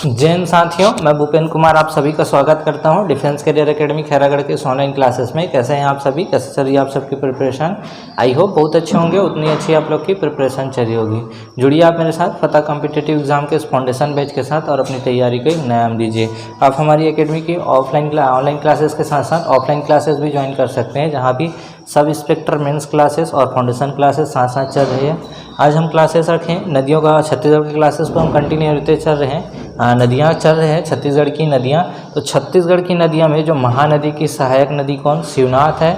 जैन साथियों, मैं भूपेंद्र कुमार आप सभी का स्वागत करता हूं डिफेंस करियर एकेडमी खैरागढ़ के इस ऑनलाइन क्लासेस में। कैसे हैं आप सभी, कैसे चल रही है आप सबकी प्रिपरेशन? आई होप बहुत अच्छे होंगे, उतनी अच्छी आप लोग की प्रिपरेशन चल रही होगी। जुड़िए आप मेरे साथ फतह कॉम्पिटिटिव एग्जाम के इस फाउंडेशन बैच के साथ और अपनी तैयारी को एक नया दीजिए। आप हमारी एकेडमी की ऑनलाइन क्लासेस के साथ साथ ऑफलाइन क्लासेस भी ज्वाइन कर सकते हैं, जहाँ भी सब इंस्पेक्टर मेंस क्लासेस और फाउंडेशन क्लासेस साथ साथ चल रही है। आज हम क्लासेस रखें नदियों का, छत्तीसगढ़ के क्लासेस को हम कंटिन्यू होते चल रहे हैं। नदियाँ चल रहे हैं छत्तीसगढ़ की नदियाँ। तो छत्तीसगढ़ की नदियाँ में जो महानदी की सहायक नदी कौन? शिवनाथ है,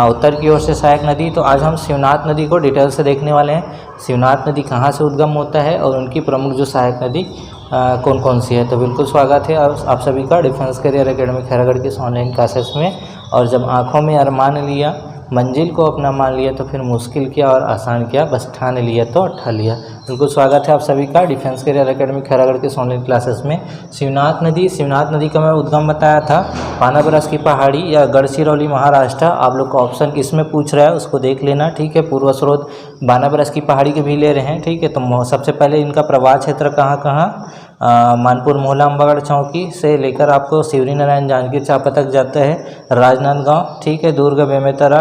उत्तर की ओर से सहायक नदी। तो आज हम शिवनाथ नदी को डिटेल से देखने वाले हैं। शिवनाथ नदी कहाँ से उद्गम होता है और उनकी प्रमुख जो सहायक नदी कौन कौन सी है। तो बिल्कुल स्वागत है आप सभी का डिफेंस करियर एकेडमी खैरागढ़ की ऑनलाइन क्लासेस में। और जब आँखों में अरमान लिया, मंजिल को अपना मान लिया, तो फिर मुश्किल किया और आसान किया, बस ठान लिया तो ठा लिया। बिल्कुल स्वागत है आप सभी का डिफेंस करियर एकेडमी खैरागढ़ के ऑनलाइन क्लासेस में। शिवनाथ नदी का मैं उद्गम बताया था पानाबरस की पहाड़ी या गढ़चिरौली महाराष्ट्र। आप लोग का ऑप्शन किसमें पूछ रहा है उसको देख लेना, ठीक है। पूर्व स्रोत बानाबरस की पहाड़ी के भी ले रहे हैं, ठीक है। तो सबसे पहले इनका प्रवाह क्षेत्र कहाँ मानपुर मोहला अम्बागढ़ चौकी से लेकर आपको शिवरी नारायण जांजगीर चांपा तक जाता है। राजनांदगांव, ठीक है, दुर्ग बेमेतरा,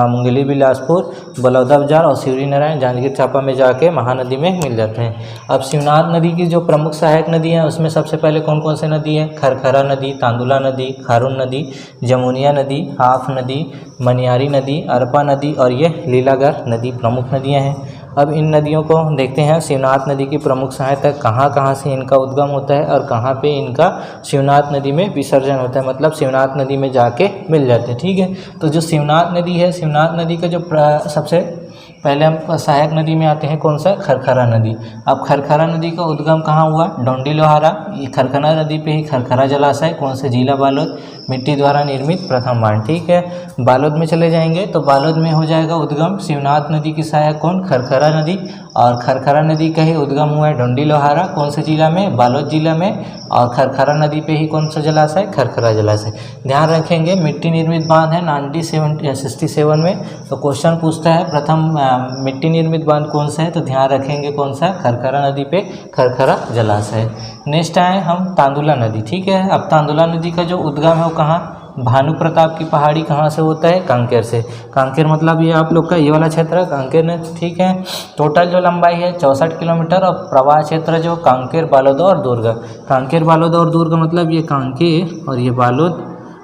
मुंगेली बिलासपुर, बलौदा बाजार और शिवरी नारायण जांजगीर चांपा में जाके महानदी में मिल जाते हैं। अब शिवनाथ नदी की जो प्रमुख सहायक नदी है उसमें सबसे पहले कौन कौन से नदी है? खरखरा नदी, तांदुला नदी, खारून नदी, जमुनिया नदी, हाफ नदी, मनियारी नदी, अरपा नदी और ये लीलागर नदी प्रमुख नदियाँ हैं। अब इन नदियों को देखते हैं। शिवनाथ नदी की प्रमुख सहायता कहाँ से इनका उद्गम होता है और कहाँ पे इनका शिवनाथ नदी में विसर्जन होता है, मतलब शिवनाथ नदी में जाके मिल जाते हैं, ठीक है। तो जो शिवनाथ नदी है, शिवनाथ नदी का जो सबसे पहले हम सहायक नदी में आते हैं, कौन सा? खरखरा नदी। अब खरखरा नदी का उद्गम कहाँ हुआ? डोंडी लोहारा। ये खरखरा नदी पे ही खरखरा जलाशय, कौन से? जिला बालोद, मिट्टी द्वारा निर्मित प्रथम बांध, ठीक है। बालोद में चले जाएंगे तो बालोद में हो जाएगा उद्गम शिवनाथ नदी की सहायक कौन? खरखरा नदी। और खरखरा नदी का ही उद्गम हुआ है डोंडी लोहारा, कौन से जिला में? बालोद जिला में। और खरखरा नदी पे ही कौन सा जलाशय? खरखरा जलाशय। ध्यान रखेंगे मिट्टी निर्मित बांध है 1967 में। तो क्वेश्चन पूछता है प्रथम मिट्टी निर्मित बांध कौन सा है, तो ध्यान रखेंगे कौन सा? खरखरा नदी पे खरखरा जलाशय। नेक्स्ट आए हम तांदुला नदी, ठीक है। अब तांदुला नदी का जो उद्गम है वो कहाँ? भानु प्रताप की पहाड़ी कहाँ से होता है? कांकेर से। कांकेर मतलब ये आप लोग का ये वाला क्षेत्र है कांकेर ने, ठीक है। टोटल जो लंबाई है 64 किलोमीटर और प्रवाह क्षेत्र जो कांकेर, बालोद और दुर्ग। कांकेर, बालोद और दुर्ग मतलब ये कांकेर और ये बालोद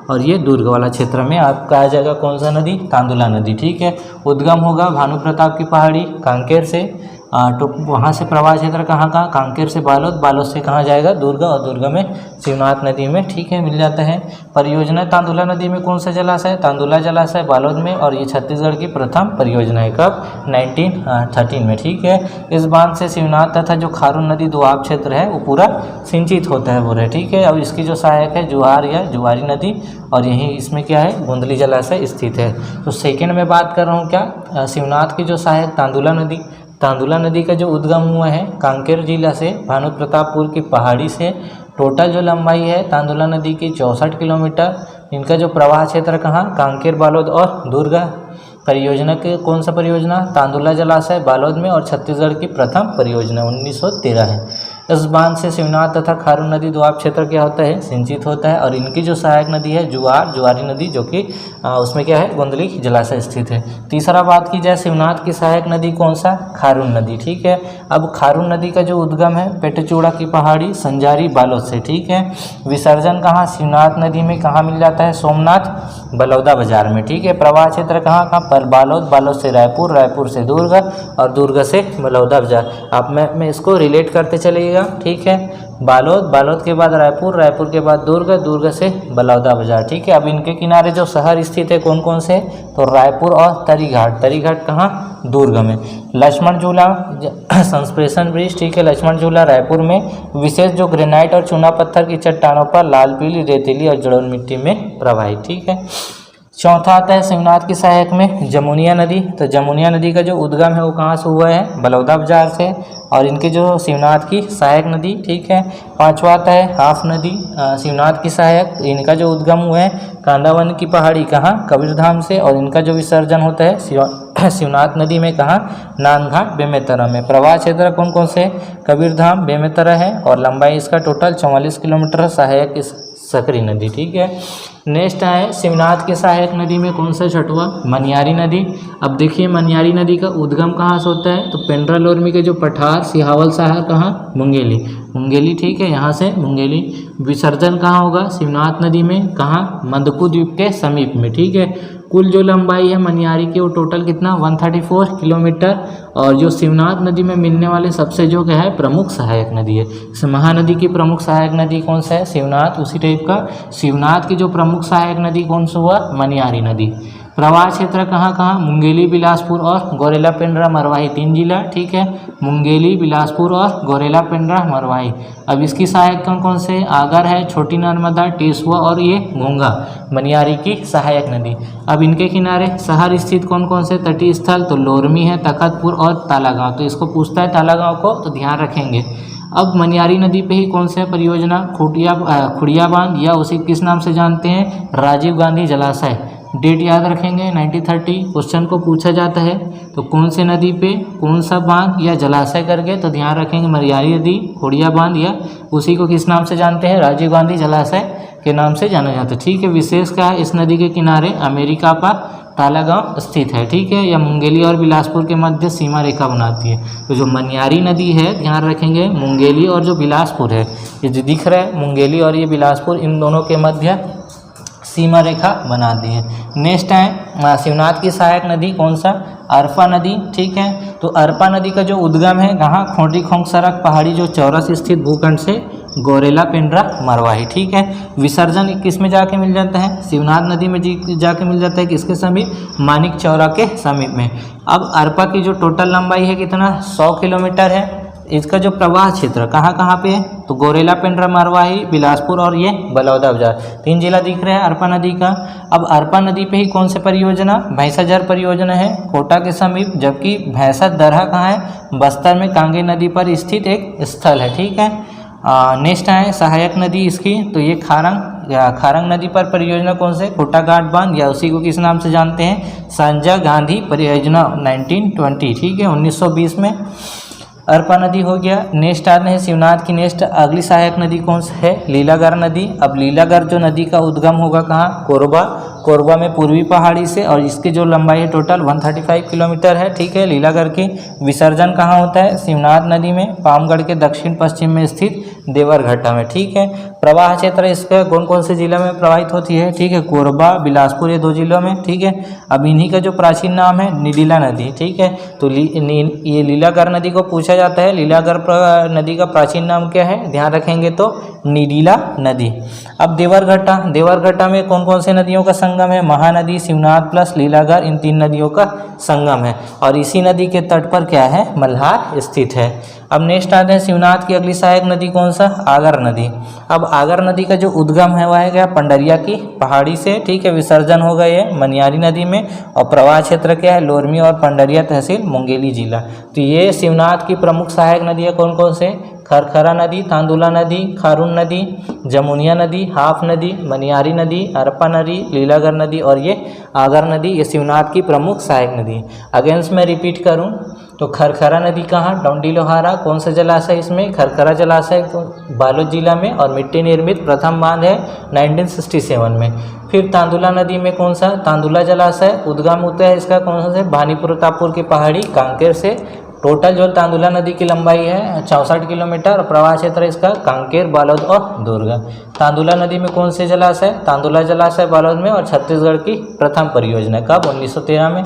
और ये दुर्ग वाला क्षेत्र में आपका आ जाएगा कौन सा नदी? तांदुला नदी, ठीक है। उद्गम होगा भानु प्रताप की पहाड़ी कांकेर से। तो वहाँ से प्रवाह क्षेत्र कहाँ कांकेर से बालोद, बालोद से कहाँ जाएगा? दुर्ग और दुर्ग में शिवनाथ नदी में, ठीक है, मिल जाता है। परियोजना तांदुला नदी में कौन सा जलाशय? तांदुला जलाशय बालोद में। और ये छत्तीसगढ़ की प्रथम परियोजना है, कब? 1913 में, ठीक है। इस बांध से शिवनाथ तथा जो खारून नदी दोआब क्षेत्र है वो पूरा सिंचित होता है बोले, ठीक है। अब इसकी जो सहायक है जुआर या जुआरी नदी, और यही इसमें क्या है? गोंदली जलाशय स्थित है। तो सेकेंड में बात कर रहा हूँ क्या? शिवनाथ की जो सहायक तांदुला नदी। तांदुला नदी का जो उद्गम हुआ है कांकेर जिला से, भानु प्रतापपुर की पहाड़ी से। टोटल जो लंबाई है तांदुला नदी की 64 किलोमीटर। इनका जो प्रवाह क्षेत्र कहाँ? कांकेर, बालोद और दुर्ग। परियोजना के कौन सा परियोजना? तांदुला जलाशय बालोद में। और छत्तीसगढ़ की प्रथम परियोजना 1913 है। इस बांध से शिवनाथ तथा खारून नदी दोआब क्षेत्र क्या होता है? सिंचित होता है। और इनकी जो सहायक नदी है जुआरी नदी, जो कि उसमें क्या है? गोंदली जलाशय स्थित है। तीसरा बात की जाए शिवनाथ की सहायक नदी कौन सा? खारून नदी, ठीक है। अब खारून नदी का जो उद्गम है पेटचूड़ा की पहाड़ी, संजारी, बालोद से, ठीक है। विसर्जन कहाँ? शिवनाथ नदी में कहाँ मिल जाता है? सोमनाथ, बलौदा बाजार में, ठीक है। प्रवाह क्षेत्र कहाँ पर? बालोद, बालोद से रायपुर, रायपुर से दुर्ग और दुर्ग से बलौदा बाजार। आप मैं इसको रिलेट करते चलिएगा, ठीक है। बालोद, बालोद के बाद रायपुर, रायपुर के बाद दुर्ग, दुर्ग से बलौदा बाजार, ठीक है। अब इनके किनारे जो शहर स्थित है कौन कौन से? तो रायपुर और तरीघाट। तरीघाट कहाँ? दुर्ग में। लक्ष्मण झूला संस्पेशन ब्रिज, ठीक है, लक्ष्मण झूला रायपुर में। विशेष जो ग्रेनाइट और चूना पत्थर की चट्टानों पर लाल, पीली, रेतीली और जलोढ़ मिट्टी में प्रवाहित, ठीक है। चौथा आता है शिवनाथ की सहायक में जमुनिया नदी। तो जमुनिया नदी का जो उद्गम है वो कहाँ से हुआ है? बलौदा बाजार से। और इनके जो शिवनाथ की सहायक नदी, ठीक है। पांचवा आता है हाफ नदी, शिवनाथ की सहायक। तो इनका जो उद्गम हुआ है कांदावन की पहाड़ी, कहाँ? कबीरधाम से। और इनका जो विसर्जन होता है शिवनाथ नदी में, कहाँ? नांदघाट बेमेतरा में। प्रवाह क्षेत्र कौन कौन से? कबीरधाम, बेमेतरा है। और लंबाई इसका टोटल 44 किलोमीटर। सहायक इस सकरी नदी, ठीक है। नेक्स्ट है शिवनाथ के सहायक नदी में कौन सा? छठवा मनियारी नदी। अब देखिए मनियारी नदी का उद्गम कहाँ से होता है? तो पेंड्रा लोरमी के जो पठार सिहावल शहर, कहाँ? मुंगेली, मुंगेली, ठीक है, यहाँ से मुंगेली। विसर्जन कहाँ होगा? शिवनाथ नदी में, कहाँ? मंदकू द्वीप के समीप में, ठीक है। कुल जो लंबाई है मनियारी की वो टोटल कितना? 134 किलोमीटर। और जो शिवनाथ नदी में मिलने वाले सबसे जो क्या है प्रमुख सहायक नदी है। इस महानदी की प्रमुख सहायक नदी कौन सा है? शिवनाथ। उसी टाइप का शिवनाथ की जो प्रमुख सहायक नदी कौन सा हुआ? मनियारी नदी। प्रवाह क्षेत्र कहाँ कहाँ? मुंगेली, बिलासपुर और गौरेला पेंड्रा मरवाही, 3 जिला, ठीक है। मुंगेली, बिलासपुर और गौरेला पेंड्रा मरवाही। अब इसकी सहायक कौन कौन से? आगर है, छोटी नर्मदा, टेसुआ और ये घोंगा, मनियारी की सहायक नदी। अब इनके किनारे शहर स्थित कौन कौन से तटीय स्थल? तो लोरमी है, तखतपुर और तालागांव। तो इसको पूछता है तालागांव को, तो ध्यान रखेंगे। अब मनियारी नदी पे ही कौन सा परियोजना? खुड़िया बांध, या उसे किस नाम से जानते हैं? राजीव गांधी जलाशय। डेट याद रखेंगे 1930। क्वेश्चन को पूछा जाता है तो कौन से नदी पे कौन सा बांध या जलाशय करके, तो ध्यान रखेंगे मनियारी नदी, खुड़िया बांध, या उसी को किस नाम से जानते हैं? राजीव गांधी जलाशय के नाम से जाना जाता है, ठीक है। विशेष क्या है? इस नदी के किनारे अमेरिका का तालागांव स्थित है, ठीक है। या मुंगेली और बिलासपुर के मध्य सीमा रेखा बनाती है। तो जो मनियारी नदी है ध्यान रखेंगे मुंगेली और जो बिलासपुर है, ये जो दिख रहा है मुंगेली और ये बिलासपुर, इन दोनों के मध्य सीमा रेखा बना दी है। नेक्स्ट है शिवनाथ की सहायक नदी कौन सा? अरपा नदी, ठीक है। तो अरपा नदी का जो उद्गम है कहाँ? खोटी खोंग सरक पहाड़ी जो चौरस स्थित भूखंड से गौरेला पेंड्रा मरवाही, ठीक है। विसर्जन किस में जाके मिल जाता है? शिवनाथ नदी में जाके मिल जाता है, किसके समीप? मानिक चौरा के समीप में। अब अरपा की जो टोटल लंबाई है कितना? 100 किलोमीटर है। इसका जो प्रवाह क्षेत्र कहाँ कहाँ पे है? तो गौरेला पेंड्रा मरवाही, बिलासपुर और ये बलौदा बाजार, 3 जिला दिख रहे हैं अरपा नदी का। अब अरपा नदी पे ही कौन से परियोजना? भैंसाझर परियोजना है कोटा के समीप, जबकि भैंसा दरहा कहाँ है? बस्तर में कांगे नदी पर स्थित एक स्थल है, ठीक है। नेक्स्ट है सहायक नदी इसकी, तो ये खारंग नदी पर परियोजना कौन से? कोटा घाट बांध, या उसी को किस नाम से जानते हैं? संजय गांधी परियोजना 1920, ठीक है, 1920 में। अरपा नदी हो गया। नेक्स्ट आते हैं शिवनाथ की नेक्स्ट अगली सहायक नदी कौन सी है? लीलागर नदी। अब लीलागर जो नदी का उद्गम होगा कहाँ? कोरबा, कोरबा में पूर्वी पहाड़ी से, और इसकी जो लंबाई है टोटल 135 किलोमीटर है, ठीक है। लीलागर की विसर्जन कहाँ होता है? शिवनाथ नदी में, पामगढ़ के दक्षिण पश्चिम में स्थित देवरघट्टा में, ठीक है। प्रवाह क्षेत्र इसका कौन कौन से जिला में प्रवाहित होती है? ठीक है, कोरबा, बिलासपुर, ये 2 जिलों में, ठीक है। अब इन्हीं का जो प्राचीन नाम है निडीला नदी, ठीक है। तो ये लीलागर नदी को पूछा जाता है, लीलागर नदी का प्राचीन नाम क्या है? ध्यान रखेंगे तो निडीला नदी। अब देवरघट्टा, देवरघट्टा में कौन कौन से नदियों का संगम है? महानदी, शिवनाथ प्लस लीलागर, इन 3 नदियों का संगम है। और इसी नदी के तट पर क्या है? मल्हार स्थित है। अब नेक्स्ट आते हैं शिवनाथ की अगली सहायक नदी कौन सा? आगर नदी। अब आगर नदी का जो उद्गम है वह है क्या? पंडरिया की पहाड़ी से, ठीक है। विसर्जन होगा ये मनियारी नदी में, और प्रवाह क्षेत्र क्या है? लोरमी और पंडरिया तहसील, मुंगेली जिला। तो ये शिवनाथ की प्रमुख सहायक नदियाँ कौन कौन से? खरखरा नदी, तांदुला नदी, खारून नदी, जमुनिया नदी, हाफ नदी, मनियारी नदी, अरपा नदी, लीलागर नदी और ये आगर नदी, ये शिवनाथ की प्रमुख सहायक नदी। अगेंस्ट मैं रिपीट करूं तो खरखरा नदी कहाँ? डोंडी लोहारा। कौन सा जलाशय इसमें? खरखरा जलाशय बालोद जिला में, और मिट्टी निर्मित प्रथम बांध है 1967 में। फिर तांदुला नदी में कौन सा? तांदुला जलाशय। उद्गम होता है इसका कौन सा से? भानीपुर तापुर की पहाड़ी कांकेर से। टोटल जो तांदुला नदी की लंबाई है 64 किलोमीटर, और प्रवाह क्षेत्र इसका कांकेर, बालोद और दुर्ग। तांदुला नदी में कौन से जलाशय? तांदुला जलाशय बालोद में, और छत्तीसगढ़ की प्रथम परियोजना कब? 1913 में।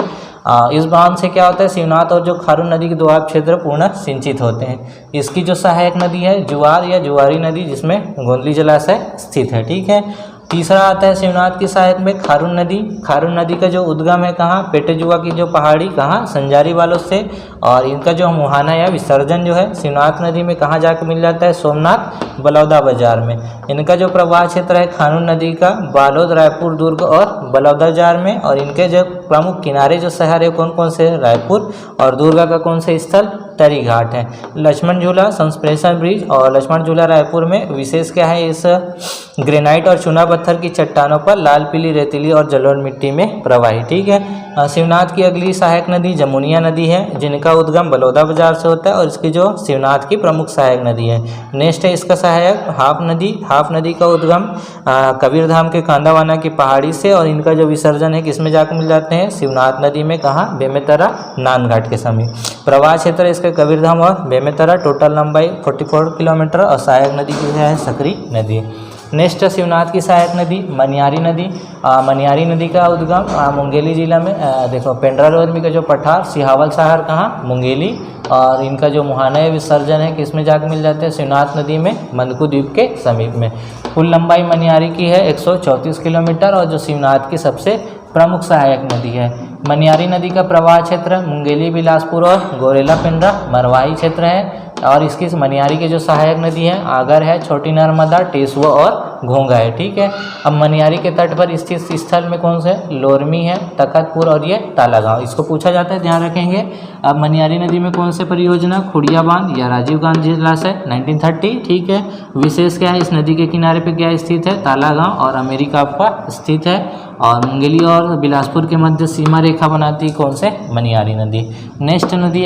इस बांध से क्या होता है? शिवनाथ और जो खारून नदी के दोआब क्षेत्र पूर्ण सिंचित होते हैं। इसकी जो सहायक नदी है जुआर या जुआरी नदी, जिसमें गोंदली जलाशय स्थित है, ठीक है। तीसरा आता है शिवनाथ की सहायक में खारून नदी। खारून नदी का जो उद्गम है कहाँ? पेटेजुआ की जो पहाड़ी कहाँ? संजारी बालोद से, और इनका जो मुहाना या विसर्जन जो है शिवनाथ नदी में कहाँ जाके मिल जाता है? सोमनाथ, बलौदा बाजार में। इनका जो प्रवाह क्षेत्र है खारून नदी का बालोद, रायपुर, दुर्ग और बलौदा बाजार में। और इनके जो प्रमुख किनारे जो शहर है कौन कौन से, रायपुर। और दुर्गा का कौन से स्थल, टरी घाट है। लक्ष्मण झूला संप्रेषण ब्रिज और लक्ष्मण झूला रायपुर में विशेष क्या है, इस ग्रेनाइट और चूना पत्थर की चट्टानों पर लाल पीली रेतीली और जलोढ़ मिट्टी में प्रवाही। ठीक है। शिवनाथ की अगली सहायक नदी जमुनिया नदी है, जिनका उद्गम बलौदा बाजार से होता है और इसकी जो शिवनाथ की प्रमुख सहायक नदी है। नेक्स्ट है इसका सहायक हाफ नदी। हाफ नदी का उद्गम कबीरधाम के कांदावाना की पहाड़ी से और इनका जो विसर्जन है किसमें जाकर मिल जाते हैं, शिवनाथ नदी में। कहाँ, बेमेतरा नानघाट के समीप। प्रवाह क्षेत्र इसके कबीरधाम और बेमेतरा। टोटल लंबाई 44 किलोमीटर और सहायक नदी की है सकरी नदी। नेक्स्ट शिवनाथ की सहायक नदी मनियारी नदी। मनियारी नदी का उद्गम मुंगेली जिला में देखो पेंड्रा लोरमी का जो पठार सिहावल शहर कहाँ, मुंगेली। और इनका जो मुहाना विसर्जन है किसमें जाकर मिल जाते हैं, शिवनाथ नदी में, मनकू द्वीप के समीप में। कुल लंबाई मनियारी की है 134 किलोमीटर और जो शिवनाथ की सबसे प्रमुख सहायक नदी है। मनियारी नदी का प्रवाह क्षेत्र मुंगेली, बिलासपुर और गोरेला पेंड्रा मरवाही क्षेत्र है। और इसकी मनियारी की जो सहायक नदी है आगर है, छोटी नर्मदा, टेसुआ और घोंगा है। ठीक है। अब मनियारी के तट पर स्थित स्थल में कौन से, लोरमी है, तखतपुर और ये तालागांव। इसको पूछा जाता है, ध्यान रखेंगे। अब मनियारी नदी में कौन से परियोजना, खुड़िया बांध या राजीव गांधी जलाशय 1930। ठीक है। विशेष क्या है, इस नदी के किनारे पे क्या स्थित है, तालागांव और अमेरिका का स्थित है। और मुंगेली और बिलासपुर के मध्य सीमा रेखा बनाती है कौन से, मनियारी नदी। नेक्स्ट नदी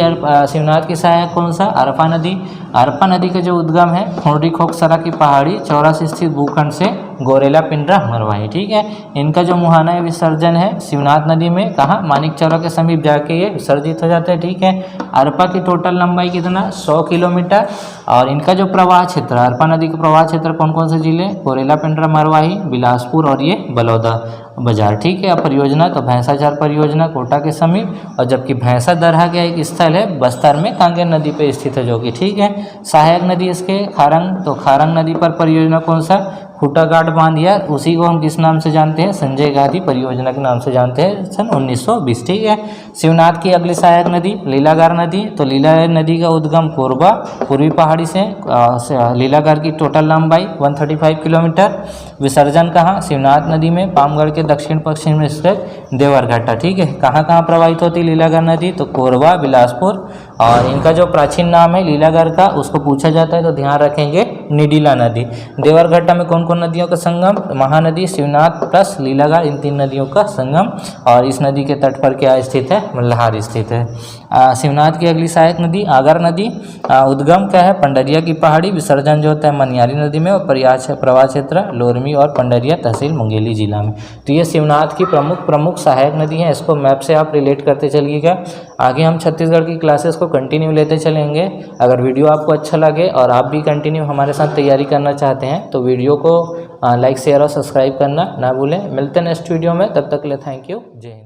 शिवनाथ की सहायक कौन सा, अरपा नदी। अरपा नदी का जो उद्गम है खोंडी खोकसरा की पहाड़ी चौरा से स्थित भूखंड से गोरेला पिंडरा मरवाही। ठीक है। इनका जो मुहाना विसर्जन है शिवनाथ नदी में, कहाँ, मानिक चौरा के समीप जाके ये विसर्जित हो जाते हैं। ठीक है। अरपा की टोटल लंबाई कितना, 100 किलोमीटर। और इनका जो प्रवाह क्षेत्र, अरपा नदी का प्रवाह क्षेत्र कौन कौन से जिले, गोरेला पिंडरा मरवाही, बिलासपुर और ये बलौदा बाजार। ठीक है। अब परियोजना तो भैंसाझार परियोजना कोटा के समीप, और जबकि भैंसा दरहा का एक स्थल है बस्तर में कांगेर नदी पे स्थित है जो कि। ठीक है। सहायक नदी इसके खारंग, तो खारंग नदी पर परियोजना कौन सा, खूटाघाट बांध, या उसी को हम किस नाम से जानते हैं, संजय गांधी परियोजना के नाम से जानते हैं, सन 1920। ठीक है। शिवनाथ की अगली सहायक नदी लीलागार नदी। तो लीलागार नदी का उद्गम कोरबा पूर्वी पहाड़ी से। लीलागार की टोटल लंबाई 135 किलोमीटर। विसर्जन कहाँ, शिवनाथ नदी में, पामगढ़ के दक्षिण पश्चिम में स्थित देवरघट्टा। ठीक है। कहाँ कहाँ प्रवाहित होती है लीलागार नदी, तो कोरबा, बिलासपुर। और इनका जो प्राचीन नाम है लीलागार का, उसको पूछा जाता है तो ध्यान रखेंगे, निडिला नदी। देवरघट्टा में कौन कौन नदियों का संगम, महानदी, शिवनाथ प्लस लीलागार, इन 3 नदियों का संगम। और इस नदी के तट पर क्या स्थित है, मल्हार स्थित है। शिवनाथ की अगली सहायक नदी आगर नदी। उद्गम क्या है, पंडरिया की पहाड़ी। विसर्जन जो होता है मनियारी नदी में। और प्रवाह क्षेत्र लोरमी और पंडरिया तहसील मुंगेली जिला में। तो ये शिवनाथ की प्रमुख सहायक नदी है। इसको मैप से आप रिलेट करते चलिएगा। आगे हम छत्तीसगढ़ की क्लासेस को कंटिन्यू लेते चलेंगे। अगर वीडियो आपको अच्छा लगे और आप भी कंटिन्यू हमारे साथ तैयारी करना चाहते हैं तो वीडियो को लाइक, शेयर और सब्सक्राइब करना ना भूलें। मिलते हैं नेक्स्ट वीडियो में, तब तक के लिए थैंक यू, जय हिंद।